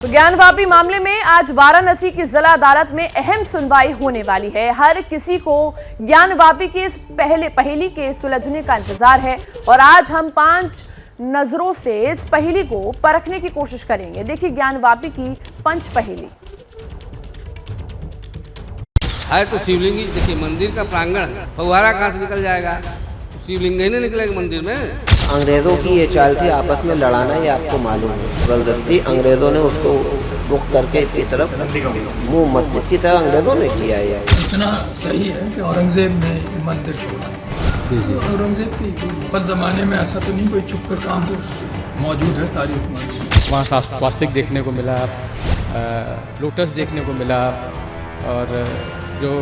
तो ज्ञानवापी मामले में आज वाराणसी की जिला अदालत में अहम सुनवाई होने वाली है। हर किसी को ज्ञानवापी की इस पहेली के सुलझने का इंतजार है और आज हम 5 नजरों से इस पहेली को परखने की कोशिश करेंगे। देखिए ज्ञानवापी की पंच पहेली है तो शिवलिंग ही। देखिए मंदिर का प्रांगण है, फव्वारा कहाँ से निकल जाएगा? शिवलिंग ही नहीं निकलेगा मंदिर में। अंग्रेजों की ये चाल थी आपस में लड़ाना, ये आपको मालूम है। जबरदस्ती अंग्रेजों ने उसको रुख करके इसकी तरफ मुंह मस्जिद की तरफ अंग्रेजों ने किया है। इतना सही है कि औरंगजेब ने ये मंदिर तोड़ा। जी औरंगजेब की बहुत ज़माने में ऐसा तो नहीं कोई छुप कर काम तो मौजूद है तारीख में। वहाँ स्वास्तिक देखने को मिला, लोटस देखने को मिला और जो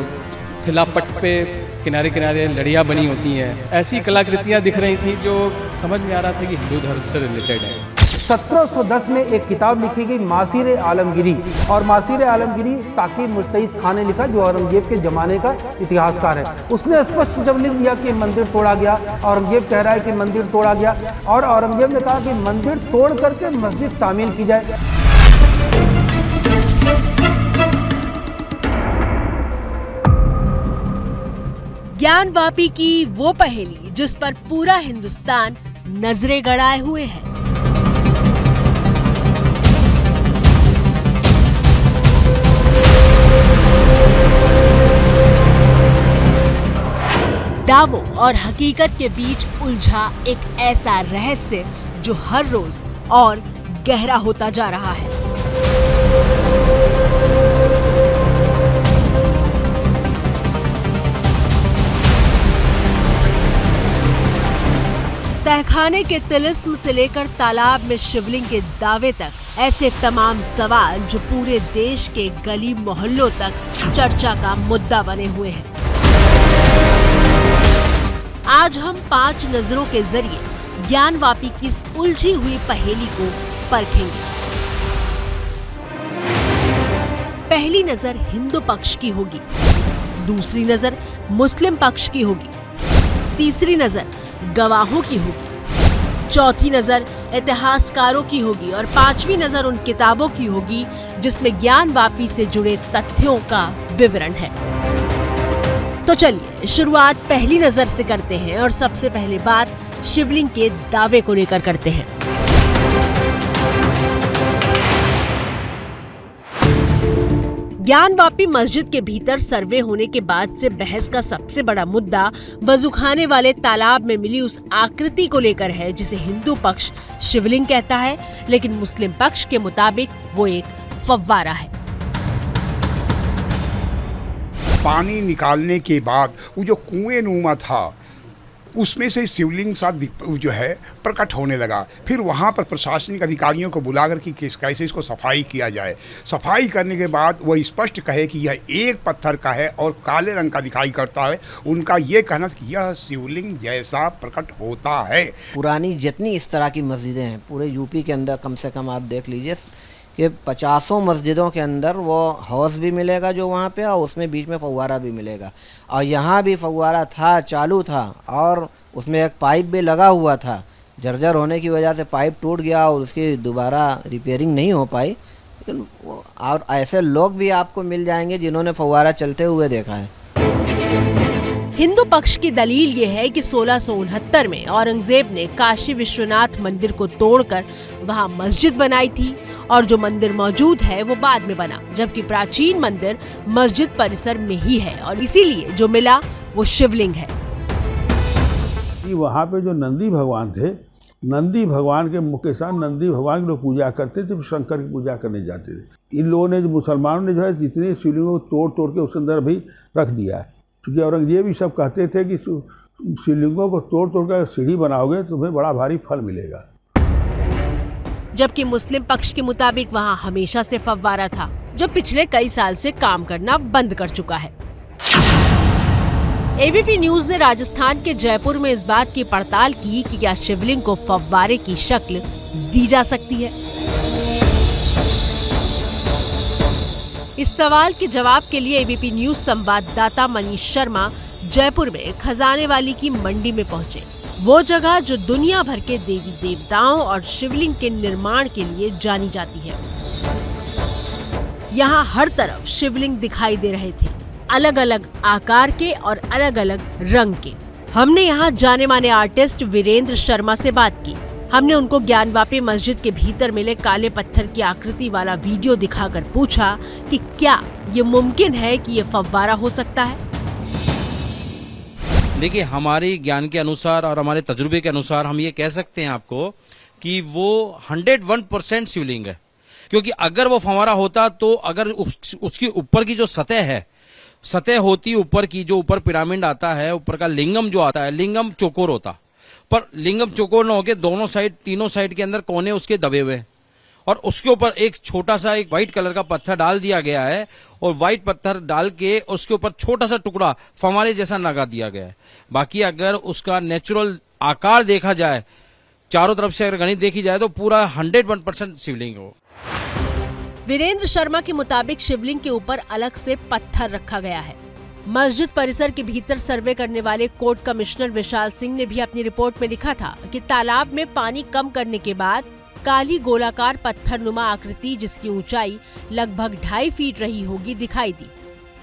शिलापट पे किनारे किनारे लड़ियाँ बनी होती हैं, ऐसी कलाकृतियाँ दिख रही थी जो समझ में आ रहा था कि हिंदू धर्म से रिलेटेड है। 1710 में एक किताब लिखी गई मासीर आलमगिरी, और मासीर आलमगिरी साकिब मुस्तैद खान ने लिखा, जो औरंगजेब के ज़माने का इतिहासकार है। उसने स्पष्ट जब लिख दिया कि मंदिर तोड़ा गया, औरंगजेब कह रहा है कि मंदिर तोड़ा गया, और औरंगजेब ने कहा कि मंदिर तोड़ करके मस्जिद तामील की जाए। ज्ञानवापी की वो पहेली जिस पर पूरा हिंदुस्तान नजरें गड़ाए हुए है। दावों और हकीकत के बीच उलझा एक ऐसा रहस्य जो हर रोज और गहरा होता जा रहा है। तहखाने के तिलिस्म से लेकर तालाब में शिवलिंग के दावे तक ऐसे तमाम सवाल जो पूरे देश के गली मोहल्लों तक चर्चा का मुद्दा बने हुए हैं। आज हम 5 नजरों के जरिए ज्ञानवापी की इस उलझी हुई पहेली को परखेंगे। पहली नजर हिंदू पक्ष की होगी, दूसरी नजर मुस्लिम पक्ष की होगी, तीसरी नजर गवाहों की होगी, चौथी नजर इतिहासकारों की होगी और 5वीं नजर उन किताबों की होगी जिसमें ज्ञानवापी से जुड़े तथ्यों का विवरण है। तो चलिए शुरुआत पहली नजर से करते हैं और सबसे पहले बात शिवलिंग के दावे को लेकर करते हैं। ज्ञानवापी मस्जिद के भीतर सर्वे होने के बाद से बहस का सबसे बड़ा मुद्दा वजूखाने वाले तालाब में मिली उस आकृति को लेकर है जिसे हिंदू पक्ष शिवलिंग कहता है, लेकिन मुस्लिम पक्ष के मुताबिक वो एक फव्वारा है। पानी निकालने के बाद वो जो कुएं नुमा था उसमें से शिवलिंग सा जो है प्रकट होने लगा। फिर वहाँ पर प्रशासनिक अधिकारियों को बुलाकर कि कैसे इसको सफाई किया जाए। सफाई करने के बाद वह स्पष्ट कहे कि यह एक पत्थर का है और काले रंग का दिखाई करता है। उनका ये कहना था कि यह शिवलिंग जैसा प्रकट होता है। पुरानी जितनी इस तरह की मस्जिदें हैं पूरे यूपी के अंदर, कम से कम आप देख लीजिए कि 50 मस्जिदों के अंदर वो हौस भी मिलेगा जो वहाँ पे, और उसमें बीच में फव्वारा भी मिलेगा। और यहाँ भी फव्वारा था, चालू था, और उसमें एक पाइप भी लगा हुआ था। जर्जर होने की वजह से पाइप टूट गया और उसकी दोबारा रिपेयरिंग नहीं हो पाई। लेकिन और ऐसे लोग भी आपको मिल जाएंगे जिन्होंने फव्वारा चलते हुए देखा है। हिंदू पक्ष की दलील ये है कि 1669 में औरंगजेब ने काशी विश्वनाथ मंदिर को तोड़कर वहां मस्जिद बनाई थी और जो मंदिर मौजूद है वो बाद में बना, जबकि प्राचीन मंदिर मस्जिद परिसर में ही है और इसीलिए जो मिला वो शिवलिंग है। वहाँ पे जो नंदी भगवान थे, नंदी भगवान के मुख के साथ नंदी भगवान की लोग पूजा करते थे, शंकर की पूजा करने जाते थे। इन लोगों ने, जो मुसलमानों ने जो है जितनी शिवलिंगों को तोड़ के उसके अंदर भी रख दिया है। क्योंकि औरंगजेब भी सब कहते थे कि शिवलिंगों को तोड़ कर सीढ़ी बनाओगे तो तुम्हें बड़ा भारी फल मिलेगा। जबकि मुस्लिम पक्ष के मुताबिक वहाँ हमेशा से फव्वारा था जो पिछले कई साल से काम करना बंद कर चुका है। एबीपी न्यूज ने राजस्थान के जयपुर में इस बात की पड़ताल की कि क्या शिवलिंग को फव्वारे की शक्ल दी जा सकती है। इस सवाल के जवाब के लिए एबीपी न्यूज संवाददाता मनीष शर्मा जयपुर में खजाने वाली की मंडी में पहुंचे। वो जगह जो दुनिया भर के देवी देवताओं और शिवलिंग के निर्माण के लिए जानी जाती है। यहाँ हर तरफ शिवलिंग दिखाई दे रहे थे, अलग अलग आकार के और अलग अलग रंग के। हमने यहाँ जाने माने आर्टिस्ट वीरेंद्र शर्मा से बात की। हमने उनको ज्ञानवापी मस्जिद के भीतर मिले काले पत्थर की आकृति वाला वीडियो दिखाकर पूछा कि क्या ये मुमकिन है कि ये फव्वारा हो सकता है। देखिए, हमारे ज्ञान के अनुसार और हमारे तजुर्बे के अनुसार हम ये कह सकते हैं आपको कि वो 101% शिवलिंग है, क्योंकि अगर वो फव्वारा होता तो अगर उसकी ऊपर की जो सतह होती ऊपर की, जो ऊपर पिरामिड आता है, ऊपर का लिंगम जो आता है, लिंगम चौकोर होता, पर लिंगम चौकोर न होके दोनों साइड, तीनों साइड के अंदर कोने उसके दबे हुए, और उसके ऊपर एक छोटा सा एक व्हाइट कलर का पत्थर डाल दिया गया है, और व्हाइट पत्थर डाल के उसके ऊपर छोटा सा टुकड़ा फव्वारे जैसा लगा दिया गया है। बाकी अगर उसका नेचुरल आकार देखा जाए, चारों तरफ से अगर गणित देखी जाए, तो पूरा 101% शिवलिंग हो। वीरेंद्र शर्मा के मुताबिक शिवलिंग के ऊपर अलग से पत्थर रखा गया है। मस्जिद परिसर के भीतर सर्वे करने वाले कोर्ट कमिश्नर विशाल सिंह ने भी अपनी रिपोर्ट में लिखा था कि तालाब में पानी कम करने के बाद काली गोलाकार पत्थरनुमा आकृति, जिसकी ऊंचाई लगभग 2.5 फीट रही होगी, दिखाई दी,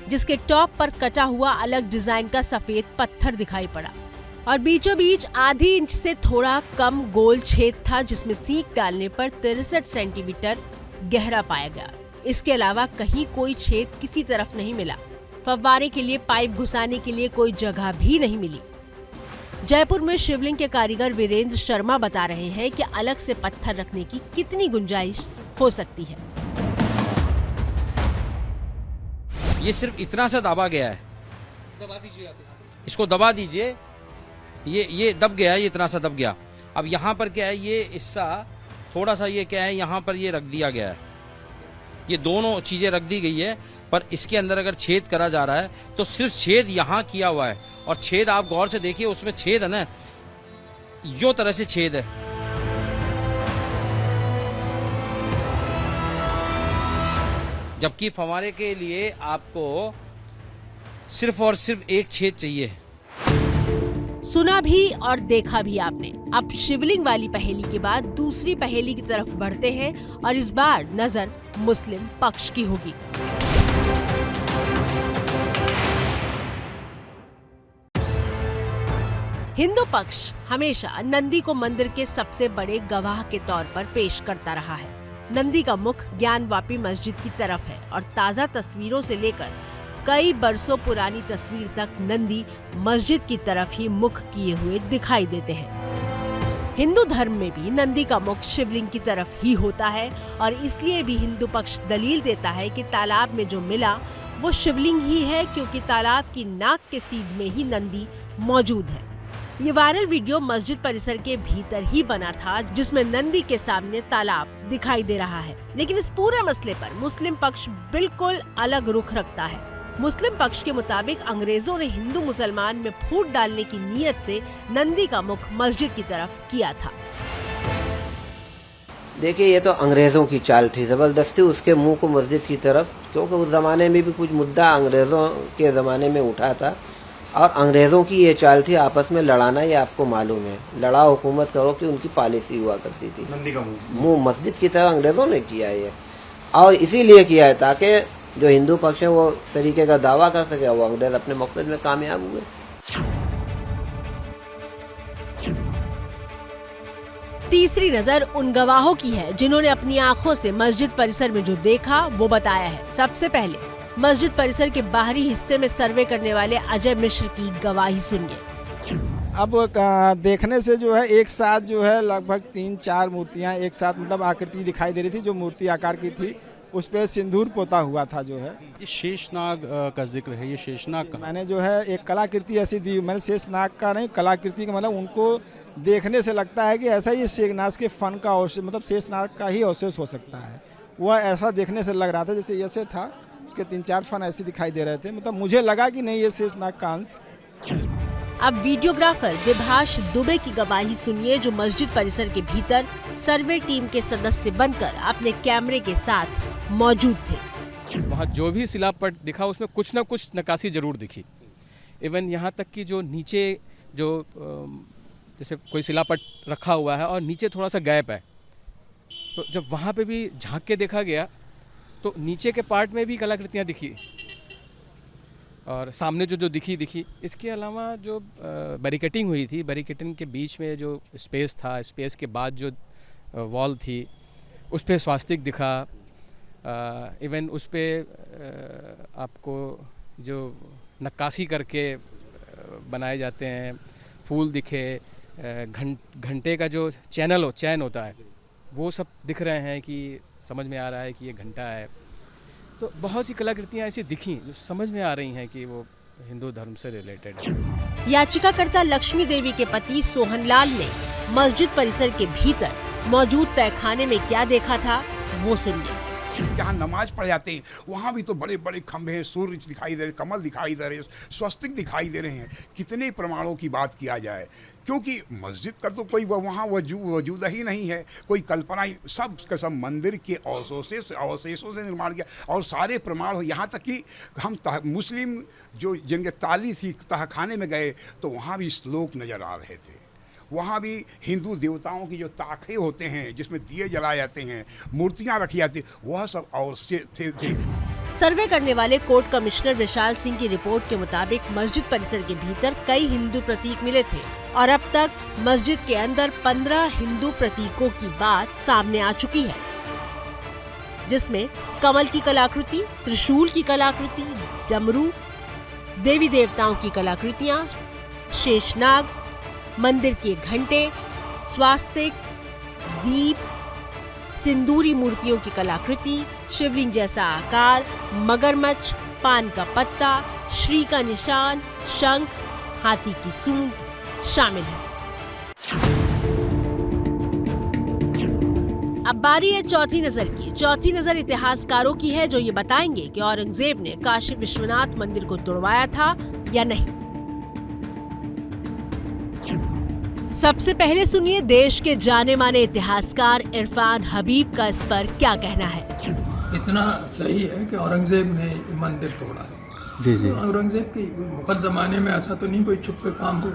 जिसके टॉप पर कटा हुआ अलग डिजाइन का सफेद पत्थर दिखाई पड़ा, और बीचों बीच आधी इंच से थोड़ा कम गोल छेद था, जिसमें सीक डालने पर 63 सेंटीमीटर गहरा पाया गया। इसके अलावा कहीं कोई छेद किसी तरफ नहीं मिला। फव्वारे के लिए पाइप घुसाने के लिए कोई जगह भी नहीं मिली। जयपुर में शिवलिंग के कारीगर वीरेंद्र शर्मा बता रहे हैं कि अलग से पत्थर रखने की कितनी गुंजाइश हो सकती है। ये सिर्फ इतना सा दबा गया है, दबा दीजिए आप इसको, दबा दीजिए, ये दब गया है, ये इतना सा दब गया। अब यहाँ पर क्या है, ये हिस्सा थोड़ा सा, ये क्या है, यहाँ पर ये रख दिया गया है, ये दोनों चीजें रख दी गई है, पर इसके अंदर अगर छेद करा जा रहा है तो सिर्फ छेद यहाँ किया हुआ है, और छेद आप गौर से देखिए, उसमें छेद है ना, यो तरह से छेद है। जबकि फव्वारे के लिए आपको सिर्फ और सिर्फ एक छेद चाहिए। सुना भी और देखा भी आपने। अब शिवलिंग वाली पहेली के बाद दूसरी पहेली की तरफ बढ़ते हैं, और इस बार नजर मुस्लिम पक्ष की होगी। हिंदू पक्ष हमेशा नंदी को मंदिर के सबसे बड़े गवाह के तौर पर पेश करता रहा है। नंदी का मुख ज्ञानवापी मस्जिद की तरफ है, और ताज़ा तस्वीरों से लेकर कई बरसों पुरानी तस्वीर तक नंदी मस्जिद की तरफ ही मुख किए हुए दिखाई देते हैं। हिंदू धर्म में भी नंदी का मुख शिवलिंग की तरफ ही होता है, और इसलिए भी हिंदू पक्ष दलील देता है कि तालाब में जो मिला वो शिवलिंग ही है, क्योंकि तालाब की नाक के सीध में ही नंदी मौजूद है। ये वायरल वीडियो मस्जिद परिसर के भीतर ही बना था, जिसमें नंदी के सामने तालाब दिखाई दे रहा है। लेकिन इस पूरे मसले पर मुस्लिम पक्ष बिल्कुल अलग रुख रखता है। मुस्लिम पक्ष के मुताबिक अंग्रेजों ने हिंदू मुसलमान में फूट डालने की नीयत से नंदी का मुख मस्जिद की तरफ किया था। देखिए, ये तो अंग्रेज़ों की चाल थी, ज़बरदस्ती उसके मुंह को मस्जिद की तरफ, क्योंकि उस ज़माने में भी कुछ मुद्दा अंग्रेज़ों के ज़माने में उठा था, और अंग्रेज़ों की ये चाल थी आपस में लड़ाना। ये आपको मालूम है, लड़ाओ हुकूमत करो की उनकी पॉलिसी हुआ करती थी। नंदी का मुंह मस्जिद की तरफ अंग्रेज़ों ने किया है, और इसीलिए किया है ताकि जो हिंदू पक्ष है वो इस तरीके का दावा कर सके, वो अंग्रेज अपने मकसद में कामयाब हुए। तीसरी नजर उन गवाहों की है जिन्होंने अपनी आंखों से मस्जिद परिसर में जो देखा वो बताया है। सबसे पहले मस्जिद परिसर के बाहरी हिस्से में सर्वे करने वाले अजय मिश्र की गवाही सुनिए। अब देखने से जो है एक साथ जो है लगभग 3-4 मूर्तियां एक साथ मतलब आकृति दिखाई दे रही थी, जो मूर्ति आकार की थी उस पे सिंदूर पोता हुआ था। जो है ये शेषनाग का जिक्र है, ये शेषनाग का मैंने जो है एक कलाकृति ऐसी दी, मैंने शेषनाग का नहीं, कलाकृति का मतलब उनको देखने से लगता है कि ऐसा ही शेषनाग के फन का अवशेष, मतलब शेषनाग का ही अवशेष हो सकता है। वह ऐसा देखने से लग रहा था जैसे ऐसे था, उसके 3-4 फन ऐसे दिखाई दे रहे थे, मतलब मुझे लगा कि नहीं ये शेषनाग का अंश। अब वीडियोग्राफर विभाष दुबे की गवाही सुनिए, जो मस्जिद परिसर के भीतर सर्वे टीम के सदस्य बनकर अपने कैमरे के साथ मौजूद थे। वहाँ जो भी शिलापट दिखा उसमें कुछ ना कुछ नक्काशी जरूर दिखी। इवन यहाँ तक कि जो नीचे जो जैसे कोई शिलापट रखा हुआ है और नीचे थोड़ा सा गैप है, तो जब वहाँ पे भी झांक के देखा गया तो नीचे के पार्ट में भी कलाकृतियाँ दिखी और सामने जो जो दिखी। इसके अलावा जो बैरिकेटिंग हुई थी, बैरिकेटिंग के बीच में जो स्पेस था, स्पेस के बाद जो वॉल थी उस पर स्वास्तिक दिखा। इवन उस पर आपको जो नक्काशी करके बनाए जाते हैं फूल दिखे, घंटे का जो चैन होता है वो सब दिख रहे हैं कि समझ में आ रहा है कि ये घंटा है। तो बहुत सी कलाकृतियाँ ऐसी दिखी जो समझ में आ रही हैं कि वो हिंदू धर्म से रिलेटेड है। याचिकाकर्ता लक्ष्मी देवी के पति सोहनलाल ने मस्जिद परिसर के भीतर मौजूद तहखाने में क्या देखा था वो सुनिए। जहाँ नमाज पढ़ जाते हैं वहाँ भी तो बड़े बड़े खंभे हैं, सूर्य दिखाई दे रहे, कमल दिखाई दे रहे, स्वस्तिक दिखाई दे रहे हैं। कितने प्रमाणों की बात किया जाए, क्योंकि मस्जिद का तो कोई वहाँ वजूद ही नहीं है, कोई कल्पना ही, सब का सब मंदिर के अवशेषों से निर्माण किया। और सारे प्रमाण, यहाँ तक कि हम मुस्लिम जो जिनके ताली थी तहखाने में गए तो वहाँ भी श्लोक नज़र आ रहे थे। वहाँ भी हिंदू देवताओं की जो ताखे होते हैं जिसमें दिए जलाए जाते हैं, मूर्तियाँ रखी जाती, वह सब और थे। सर्वे करने वाले कोर्ट कमिश्नर विशाल सिंह की रिपोर्ट के मुताबिक मस्जिद परिसर के भीतर कई हिंदू प्रतीक मिले थे और अब तक मस्जिद के अंदर 15 हिंदू प्रतीकों की बात सामने आ चुकी है, जिसमें कमल की कलाकृति, त्रिशूल की कलाकृति, डमरू, देवी देवताओं की कलाकृतियाँ, शेषनाग, मंदिर के घंटे, स्वास्तिक, दीप, सिंदूरी मूर्तियों की कलाकृति, शिवलिंग जैसा आकार, मगरमच्छ, पान का पत्ता, श्री का निशान, शंख, हाथी की सूंड शामिल है। अब बारी है चौथी नजर की। चौथी नजर इतिहासकारों की है जो ये बताएंगे कि औरंगजेब ने काशी विश्वनाथ मंदिर को तोड़वाया था या नहीं। सबसे पहले सुनिए देश के जाने माने इतिहासकार इरफान हबीब का इस पर क्या कहना है। इतना सही है कि औरंगजेब ने मंदिर तोड़ा है। जी जी। औरंगजेब के मुगल जमाने में ऐसा तो नहीं कोई छुप के काम तो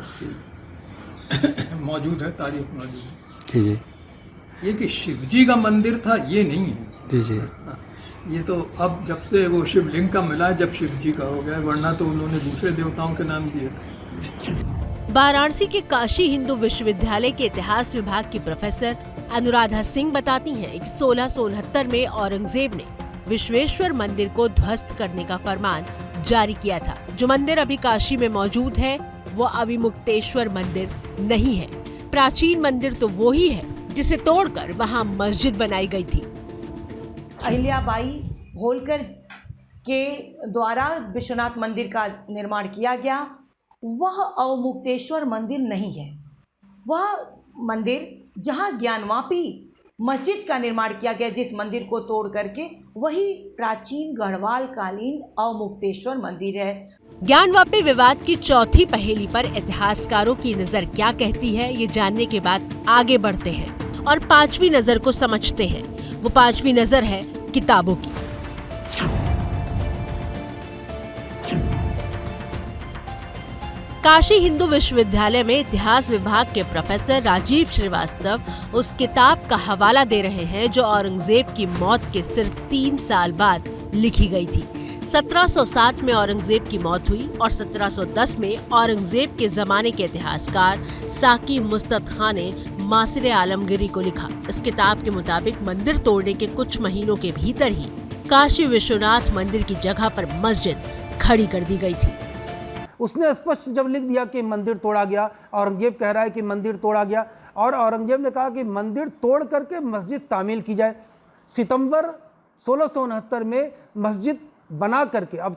मौजूद है, तारीख मौजूद है। जी जी। ये कि शिवजी का मंदिर था ये नहीं है। जी जी। ये तो अब जब से वो शिवलिंग का मिला जब शिवजी का हो गया, वरना तो उन्होंने दूसरे देवताओं के नाम दिए थे। वाराणसी के काशी हिंदू विश्वविद्यालय के इतिहास विभाग की प्रोफेसर अनुराधा सिंह बताती हैं कि 1669 में औरंगजेब ने विश्वेश्वर मंदिर को ध्वस्त करने का फरमान जारी किया था। जो मंदिर अभी काशी में मौजूद है वो अभिमुक्तेश्वर मंदिर नहीं है। प्राचीन मंदिर तो वो ही है जिसे तोड़कर वहाँ मस्जिद बनाई गई थी। अहिल्याबाई होलकर के द्वारा विश्वनाथ मंदिर का निर्माण किया गया। वह अवमुक्तेश्वर मंदिर नहीं है। वह मंदिर जहां ज्ञानवापी मस्जिद का निर्माण किया गया, जिस मंदिर को तोड़ करके, वही प्राचीन गढ़वाल कालीन अवमुक्तेश्वर मंदिर है। ज्ञानवापी विवाद की चौथी पहेली पर इतिहासकारों की नजर क्या कहती है, ये जानने के बाद आगे बढ़ते हैं और पांचवी नजर को समझते हैं। वो पांचवी नजर है किताबों की। काशी हिंदू विश्वविद्यालय में इतिहास विभाग के प्रोफेसर राजीव श्रीवास्तव उस किताब का हवाला दे रहे हैं जो औरंगजेब की मौत के सिर्फ 3 साल बाद लिखी गई थी। 1707 में औरंगजेब की मौत हुई और 1710 में औरंगजेब के जमाने के इतिहासकार साकी मुस्तत खान ने मासिर आलमगिरी को लिखा। इस किताब के मुताबिक मंदिर तोड़ने के कुछ महीनों के भीतर ही काशी विश्वनाथ मंदिर की जगह पर मस्जिद खड़ी कर दी गई थी। उसने स्पष्ट जब लिख दिया कि मंदिर तोड़ा गया, औरंगजेब कह रहा है कि मंदिर तोड़ा गया, और औरंगजेब ने कहा कि मंदिर तोड़ करके मस्जिद तामील की जाए। सितंबर 1669 में मस्जिद बना करके, अब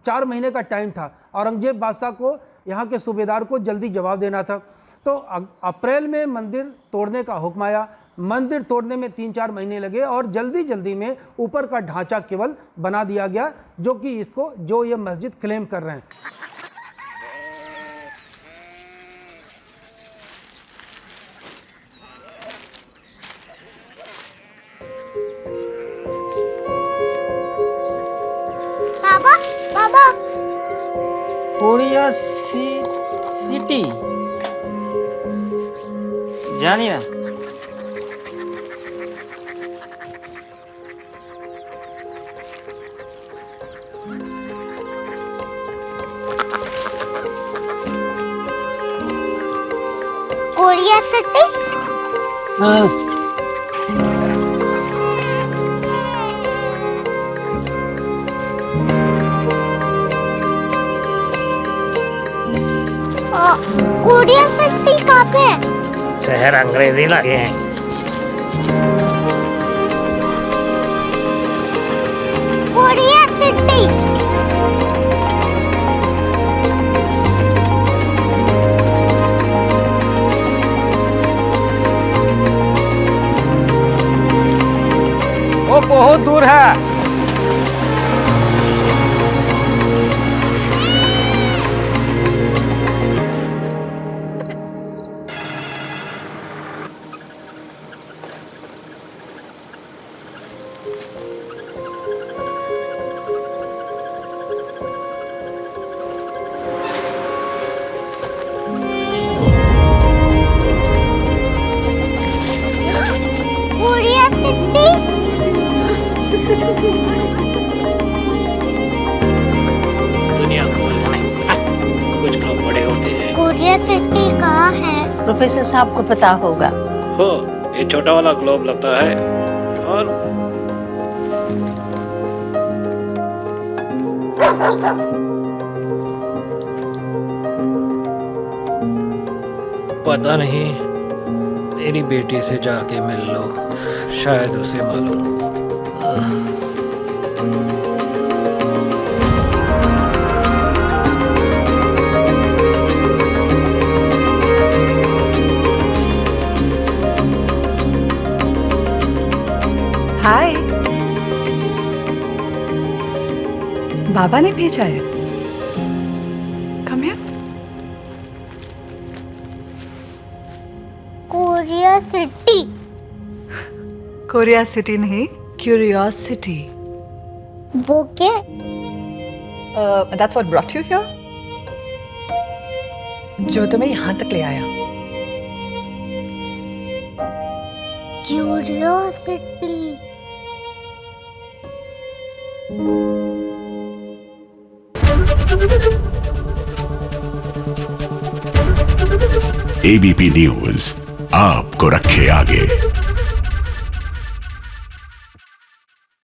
4 महीने का टाइम था, औरंगजेब बादशाह को, यहाँ के सूबेदार को जल्दी जवाब देना था। तो अप्रैल में मंदिर तोड़ने का हुक्म आया। मंदिर तोड़ने में 3-4 महीने लगे और जल्दी जल्दी में ऊपर का ढांचा केवल बना दिया गया, जो कि इसको जो ये मस्जिद क्लेम कर रहे हैं। कोरिया सिटी जानी ना। Korea city. कोरिया सिटी कहाँ पे है? शहर अंग्रेजी लगे हैं। Korea city. वो बहुत दूर है। Korea city. दुनिया कुछ लोग बड़े होते हैं। कोरिया सिटी कहाँ है? प्रोफेसर साहब को पता होगा। हो, ये छोटा वाला ग्लोब लगता है और पता नहीं, मेरी बेटी से जाके मिल लो, शायद उसे मालूम हो। हाय, बाबा ने भेजा है। Come here. Korea city. Korea city नहीं, क्यूरियोसिटी। वो क्या? That's what brought you here? जो तुम्हें यहाँ तक ले आया। क्यूरियोसिटी। एबीपी न्यूज आपको रखे आगे।